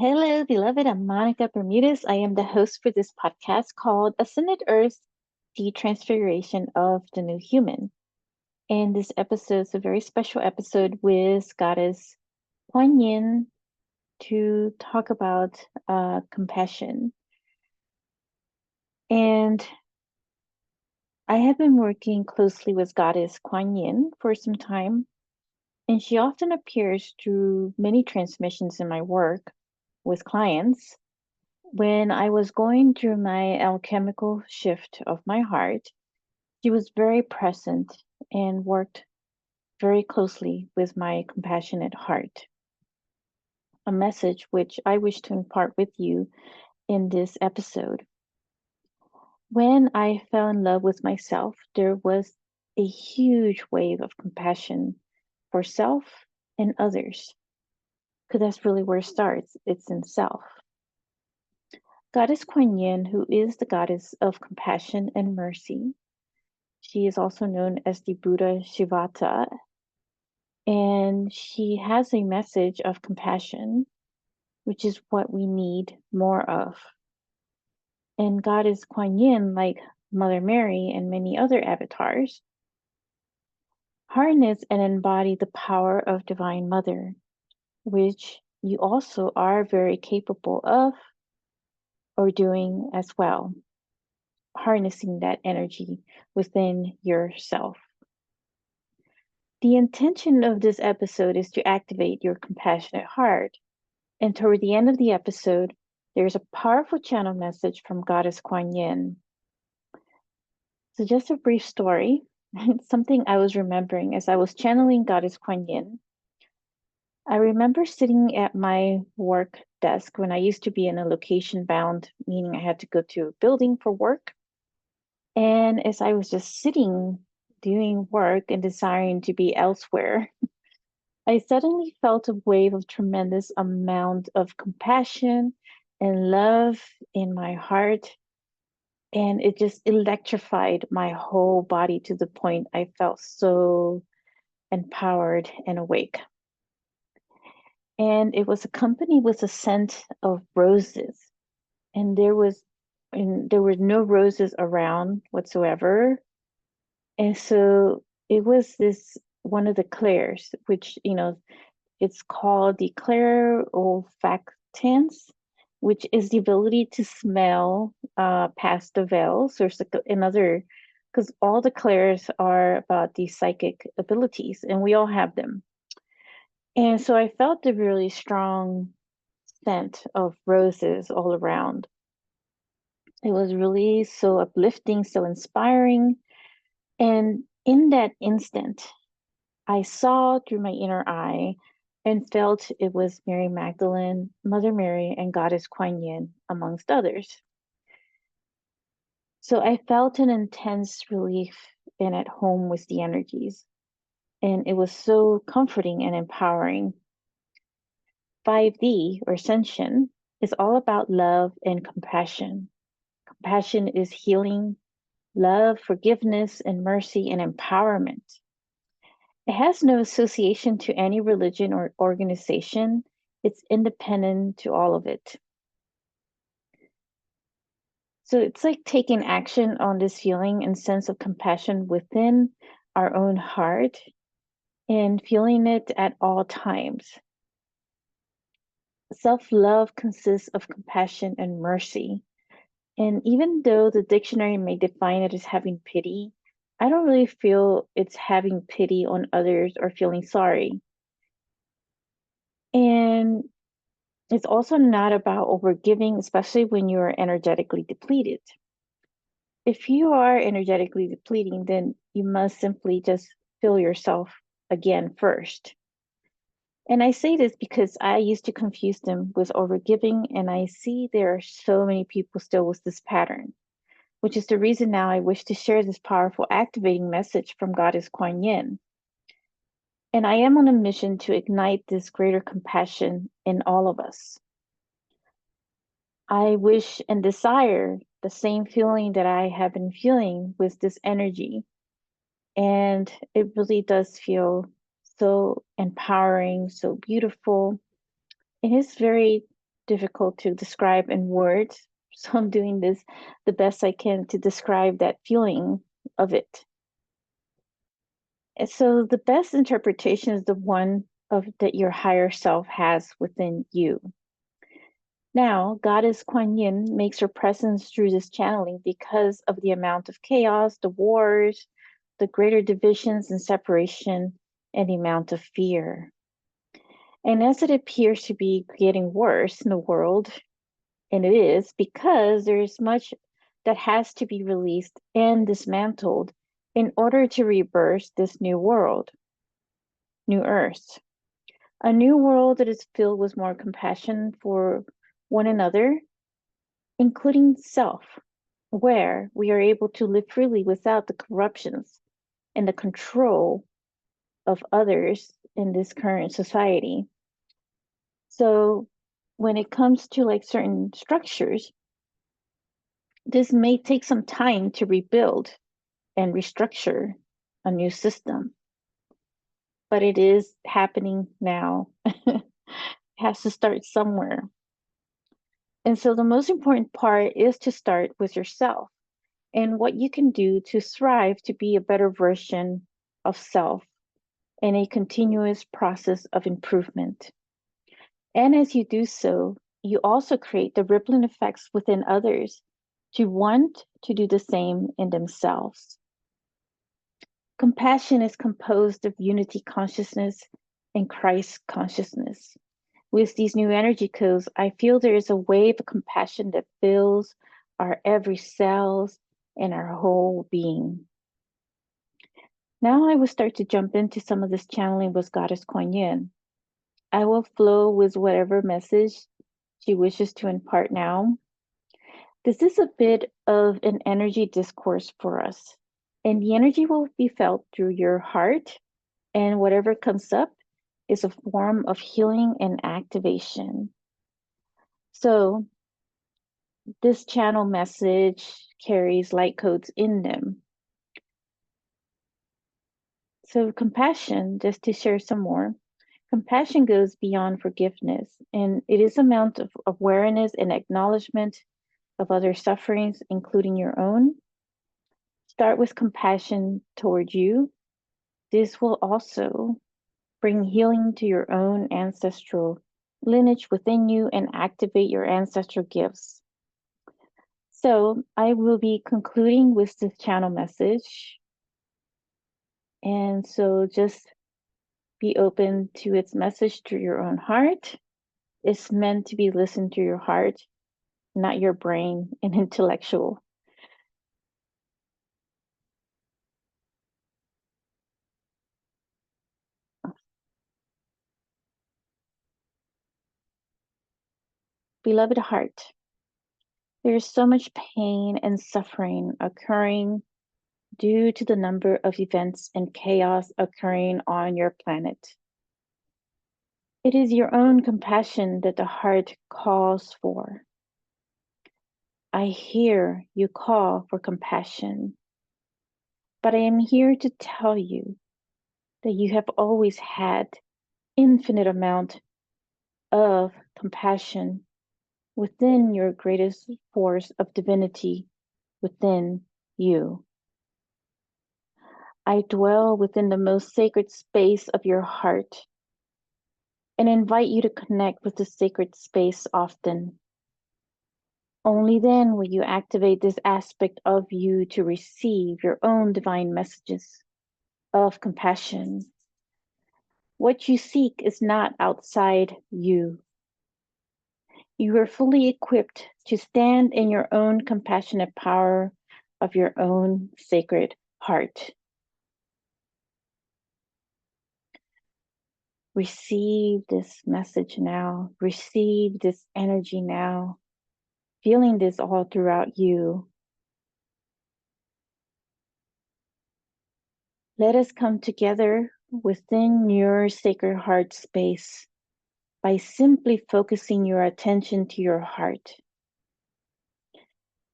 Hello, beloved. I'm Monica Bermudez. I am the host for this podcast called Ascended Earth, the Transfiguration of the New Human. And this episode is a very special episode with Goddess Kuan Yin to talk about compassion. And I have been working closely with Goddess Kuan Yin for some time, and she often appears through many transmissions in my work with clients. When I was going through my alchemical shift of my heart, she was very present and worked very closely with my compassionate heart. A message which I wish to impart with you in this episode. When I fell in love with myself, there was a huge wave of compassion for self and others, because that's really where it starts. It's in self. Goddess Kuan Yin, who is the goddess of compassion and mercy, she is also known as the Buddha Shivata, and she has a message of compassion, which is what we need more of. And Goddess Kuan Yin, like Mother Mary and many other avatars, harness and embody the power of Divine Mother, which you also are very capable of or doing as well, harnessing that energy within yourself. The intention of this episode is to activate your compassionate heart. And toward the end of the episode, there's a powerful channel message from Goddess Kuan Yin. So, just a brief story. It's something I was remembering as I was channeling Goddess Kuan Yin. I remember sitting at my work desk when I used to be in a location bound, meaning I had to go to a building for work. And as I was just sitting, doing work and desiring to be elsewhere, I suddenly felt a wave of tremendous amount of compassion and love in my heart. And it just electrified my whole body to the point I felt so empowered and awake. And it was accompanied with a scent of roses. And there were no roses around whatsoever. And so it was this one of the clairs, which, it's called the clairolfactance, which is the ability to smell past the veil. So there's like another, because all the clairs are about the psychic abilities, and we all have them. And so I felt a really strong scent of roses all around. It was really so uplifting, so inspiring. And in that instant, I saw through my inner eye and felt it was Mary Magdalene, Mother Mary, and Goddess Kuan Yin, amongst others. So I felt an intense relief and at home with the energies. And it was so comforting and empowering. 5D, or ascension, is all about love and compassion. Compassion is healing, love, forgiveness, and mercy and empowerment. It has no association to any religion or organization. It's independent to all of it. So it's like taking action on this feeling and sense of compassion within our own heart and feeling it at all times. Self-love consists of compassion and mercy. And even though the dictionary may define it as having pity, I don't really feel it's having pity on others or feeling sorry. And it's also not about overgiving, especially when you're energetically depleted. If you are energetically depleting, then you must simply just fill yourself again first. And I say this because I used to confuse them with overgiving, and I see there are so many people still with this pattern, which is the reason now I wish to share this powerful activating message from Goddess Kuan Yin. And I am on a mission to ignite this greater compassion in all of us. I wish and desire the same feeling that I have been feeling with this energy. And it really does feel so empowering, so beautiful. It is very difficult to describe in words. So I'm doing this the best I can to describe that feeling of it. And so the best interpretation is the one of that your higher self has within you. Now, Goddess Kuan Yin makes her presence through this channeling because of the amount of chaos, the wars, the greater divisions and separation, and the amount of fear. And as it appears to be getting worse in the world, and it is because there is much that has to be released and dismantled in order to rebirth this new world, new earth. A new world that is filled with more compassion for one another, including self, where we are able to live freely without the corruptions and the control of others in this current society. So when it comes to like certain structures, this may take some time to rebuild and restructure a new system, but it is happening now. It has to start somewhere. And so the most important part is to start with yourself and what you can do to thrive to be a better version of self in a continuous process of improvement. And as you do so, you also create the rippling effects within others to want to do the same in themselves. Compassion is composed of unity consciousness and Christ consciousness. With these new energy codes, I feel there is a wave of compassion that fills our every cells and our whole being. Now I will start to jump into some of this channeling with Goddess Kuan Yin. I will flow with whatever message she wishes to impart now. This is a bit of an energy discourse for us, and the energy will be felt through your heart, and whatever comes up is a form of healing and activation. So this channel message carries light codes in them. So compassion, just to share some more, compassion goes beyond forgiveness, and it is amount of awareness and acknowledgement of other sufferings, including your own. Start with compassion toward you. This will also bring healing to your own ancestral lineage within you and activate your ancestral gifts. So I will be concluding with this channel message. And so just be open to its message through your own heart. It's meant to be listened to your heart, not your brain and intellectual. Beloved heart, there is so much pain and suffering occurring due to the number of events and chaos occurring on your planet. It is your own compassion that the heart calls for. I hear you call for compassion, but I am here to tell you that you have always had infinite amount of compassion within your greatest force of divinity within you. I dwell within the most sacred space of your heart and invite you to connect with the sacred space often. Only then will you activate this aspect of you to receive your own divine messages of compassion. What you seek is not outside you. You are fully equipped to stand in your own compassionate power of your own sacred heart. Receive this message now. Receive this energy now. Feeling this all throughout you. Let us come together within your sacred heart space by simply focusing your attention to your heart.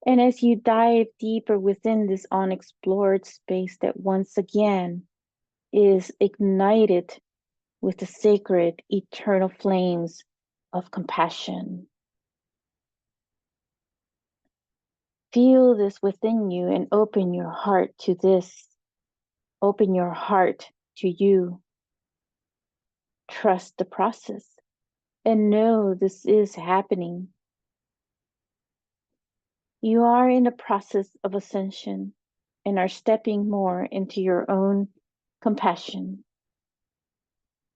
And as you dive deeper within this unexplored space that once again is ignited with the sacred eternal flames of compassion. Feel this within you and open your heart to this. Open your heart to you. Trust the process and know this is happening. You are in the process of ascension and are stepping more into your own compassion.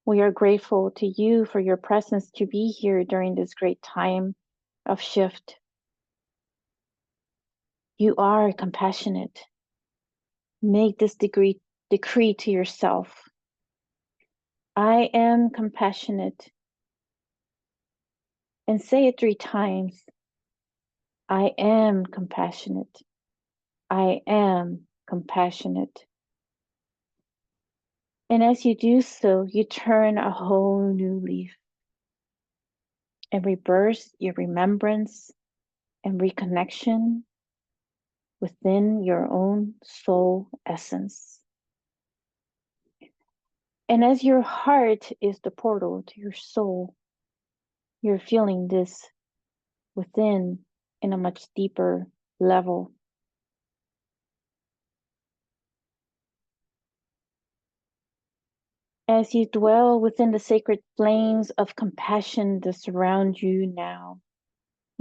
We are grateful to you for your presence to be here during this great time of shift. You are compassionate. Make this decree to yourself. I am compassionate. And say it 3 times. I am compassionate. I am compassionate. And as you do so, you turn a whole new leaf and rebirth your remembrance and reconnection within your own soul essence. And as your heart is the portal to your soul, you're feeling this within in a much deeper level. As you dwell within the sacred flames of compassion that surround you now,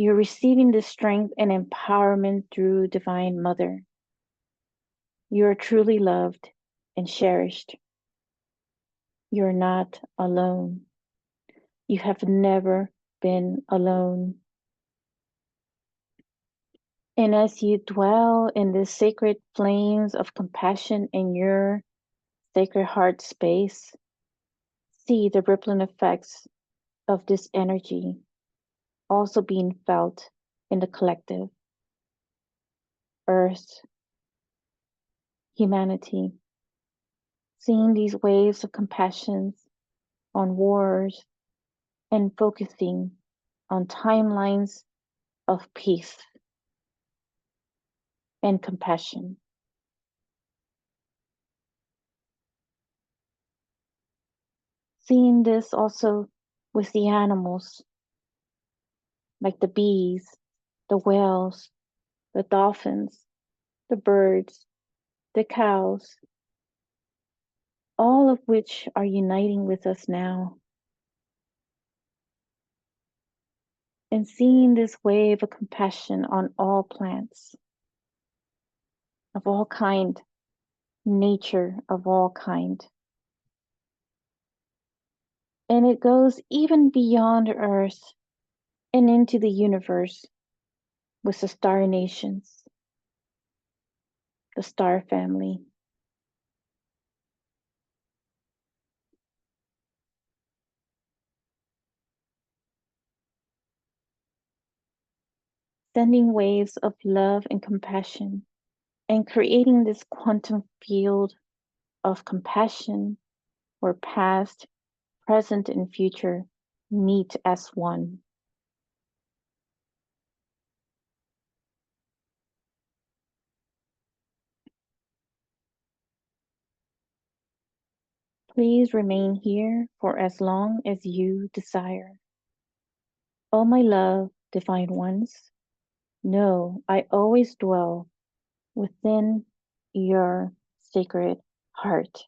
you're receiving the strength and empowerment through Divine Mother. You are truly loved and cherished. You're not alone. You have never been alone. And as you dwell in the sacred flames of compassion in your sacred heart space, see the rippling effects of this energy also being felt in the collective, earth, humanity. Seeing these waves of compassion on wars and focusing on timelines of peace and compassion. Seeing this also with the animals, like the bees, the whales, the dolphins, the birds, the cows, all of which are uniting with us now. And seeing this wave of compassion on all plants of all kind, nature of all kind. And it goes even beyond Earth and into the universe with the star nations, the star family. Sending waves of love and compassion and creating this quantum field of compassion where past, present, and future meet as one. Please remain here for as long as you desire. Oh, my love, divine ones, know I always dwell within your sacred heart.